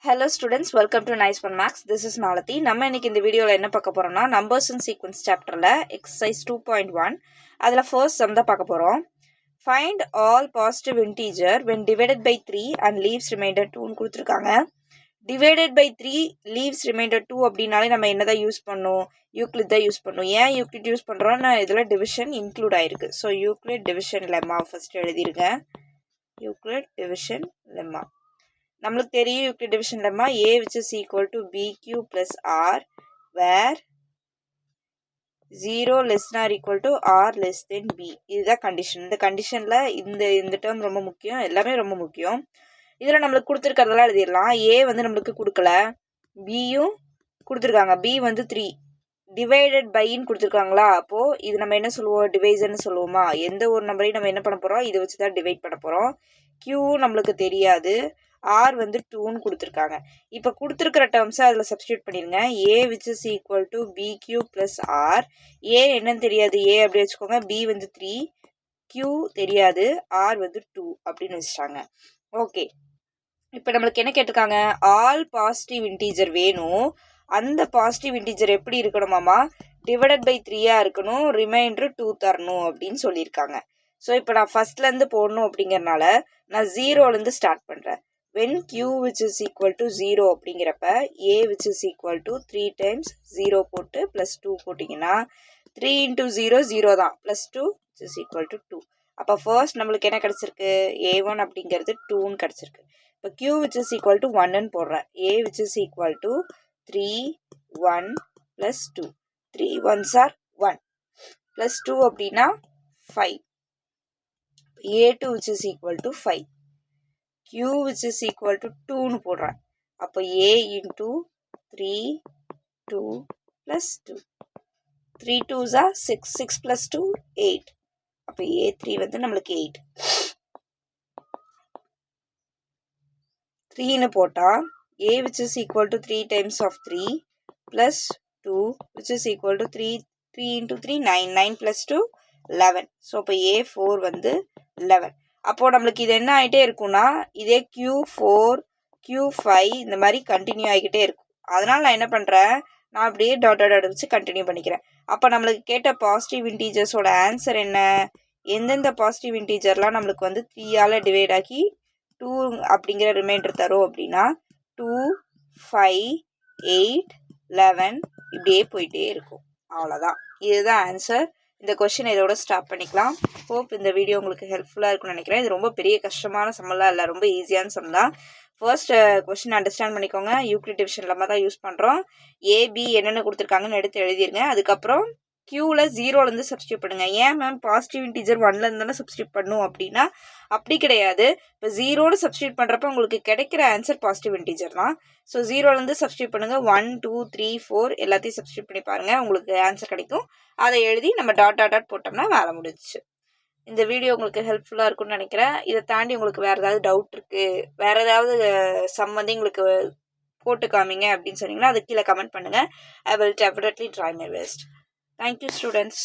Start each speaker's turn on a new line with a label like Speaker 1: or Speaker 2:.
Speaker 1: Hello students, welcome to Nice One Max. This is Malathi. நம்ம இன்னைக்கு இந்த வீடியோல என்ன பார்க்க போறோம்னா numbers and sequence chapterல exercise 2.1 அதுல first sum தான் பார்க்க போறோம். Find all positive integer when divided by 3 and leaves remainder 2 ன்னு கொடுத்திருக்காங்க. Divided by 3 leaves remainder 2 அப்படினாலே நம்ம என்னதான் யூஸ் பண்ணோம்? யூக்ளிட் தான் யூஸ் பண்ணோம். ஏன் யூக்ளிட் யூஸ் பண்றோம்னா இதுல division include ஆயிருக்கு. So Euclid division lemma first எழுதிருக்கேன். Euclid division lemma. நம்மளுக்கு தெரியும் Euclid division lemma a which is equal to bq plus r where 0 less than or equal to r less than b. இதுதான் condition. இந்த கண்டிஷன்ல இந்த term ரொம்ப முக்கியம், எல்லாமே ரொம்ப முக்கியம். இதுல நம்மளுக்கு கொடுத்துருக்கிறதெல்லாம் எழுதிடலாம். a வந்து நம்மளுக்கு கொடுக்கல, bயும் கொடுத்துருக்காங்க, b வந்து 3 டிவைடட் பைன்னு கொடுத்துருக்காங்களா. அப்போ இது நம்ம என்ன சொல்லுவோம், டிவைசர்னு சொல்லுவோமா. எந்த ஒரு நம்பரையும் நம்ம என்ன பண்ண போறோம், இதை வச்சு தான் டிவைட் பண்ண போறோம். q நம்மளுக்கு தெரியாது, r வந்து 2ன்னு கொடுத்துருக்காங்க. இப்போ கொடுத்துருக்கிற டேர்ம்ஸை அதில் சப்ஸ்டியூட் பண்ணிடுங்க. a which is equal to bq plus r. a என்னன்னு தெரியாது, a அப்படி வச்சுக்கோங்க. b வந்து 3, q தெரியாது, r வந்து 2 அப்படின்னு வச்சுட்டாங்க. ஓகே, இப்போ நம்மளுக்கு என்ன கேட்டிருக்காங்க, ஆல் பாசிட்டிவ் இன்டீஜர் வேணும். அந்த பாசிட்டிவ் இன்டீஜர் எப்படி இருக்கணுமாமா, டிவைடட் பை 3 இருக்கணும், ரிமைண்டர் 2 தரணும் அப்படின்னு சொல்லியிருக்காங்க. ஸோ இப்போ நான் ஃபர்ஸ்ட்லேருந்து போடணும் அப்படிங்கிறனால நான் ஜீரோலேருந்து ஸ்டார்ட் பண்ணுறேன். when q which is equal to 0 அப்படிங்கிறப்ப a which is equal to 3 times 0 போட்டு plus 2 போட்டிங்கன்னா 3 into 0 0 தான், plus 2 which is equal to 2. அப்போ ஃபர்ஸ்ட் நம்மளுக்கு என்ன கிடச்சிருக்கு, a1 அப்படிங்கிறது 2ன்னு கிடச்சிருக்கு. இப்போ q which is equal to 1ன்னு போடுறேன். a which is equal to 3 1 plus 2, 3 1s are 1 plus 2 அப்படின்னா 5. a2 which is equal to 5, q which is equal to 2ன்னு போடுறேன். அப்போ a into 3 2 plus 2, 3 2s are 6, 6 plus 2 8. அப்போ a3 வந்து நம்மளுக்கு 8. 3ன்னு போட்டா a which is equal to 3 times of 3 plus 2 which is equal to 3 into 3 9, 9 plus 2 11. So அப்போ a4 வந்து 11. அப்போது நம்மளுக்கு இது என்ன ஆகிட்டே இருக்கும்னா, இதே q4 q5 இந்த மாதிரி கண்டினியூ ஆகிக்கிட்டே இருக்கும். அதனால் நான் என்ன பண்ணுறேன், நான் அப்படியே டாட் வச்சு கண்டினியூ பண்ணிக்கிறேன். அப்போ நம்மளுக்கு கேட்ட பாசிட்டிவ் இன்டீஜர்ஸோட ஆன்சர் என்ன, எந்தெந்த பாசிட்டிவ் இன்டீஜர்லாம் நம்மளுக்கு வந்து 3ஆல் டிவைட் ஆகி 2 அப்படிங்கிற ரிமைண்டர் தரும் அப்படின்னா 2 5 8 11 இப்படியே போயிட்டே இருக்கும். அவ்வளோதான், இதுதான் ஆன்சர். இந்த கொஷின் இதோட ஸ்டாப் பண்ணிக்கலாம். ஹோப் இந்த வீடியோ உங்களுக்கு ஹெல்ப்ஃபுல்லாக இருக்கும்னு நினைக்கிறேன். இது ரொம்ப பெரிய கஷ்டமான சம்மெல்லாம் இல்லை, ரொம்ப ஈஸியான சம் தான். ஃபர்ஸ்ட் கொஷின் அண்டர்ஸ்டாண்ட் பண்ணிக்கோங்க. யூக்ளிட் டிவிஷன் லெம்மா தான் யூஸ் பண்ணுறோம். ஏபி என்னென்ன கொடுத்துருக்காங்கன்னு எடுத்து எழுதிருங்க. அதுக்கப்புறம் க்யூவில் 0லேருந்து சப்ஸ்டியூட் பண்ணுங்கள். ஏன் மேம் பாசிட்டிவ் இன்டீஜர் 1லேருந்து தானே சப்ஸ்டியூட் பண்ணும் அப்படின்னா அப்படி கிடையாது. இப்போ 0ன்னு சப்ஸ்டியூட் பண்ணுறப்ப உங்களுக்கு கிடைக்கிற ஆன்சர் பாசிட்டிவ் இன்டீஜர் தான். ஸோ 0லேருந்து சப்ஸ்டியூட் பண்ணுங்கள். 1 2 3 4 எல்லாத்தையும் சப்ஸ்டியூட் பண்ணி பாருங்கள், உங்களுக்கு ஆன்சர் கிடைக்கும். அதை எழுதி நம்ம டாட் போட்டோம்னா வேலை முடிஞ்சிச்சு. இந்த வீடியோ உங்களுக்கு ஹெல்ப்ஃபுல்லாக இருக்கும்னு நினைக்கிறேன். இதை தாண்டி உங்களுக்கு வேறு ஏதாவது டவுட் இருக்குது, வேறு ஏதாவது சம் வந்து உங்களுக்கு போட்டு காமிங்க அப்படின்னு சொன்னீங்கன்னா அது கீழே கமெண்ட் பண்ணுங்கள். I will definitely try my best. Thank you students.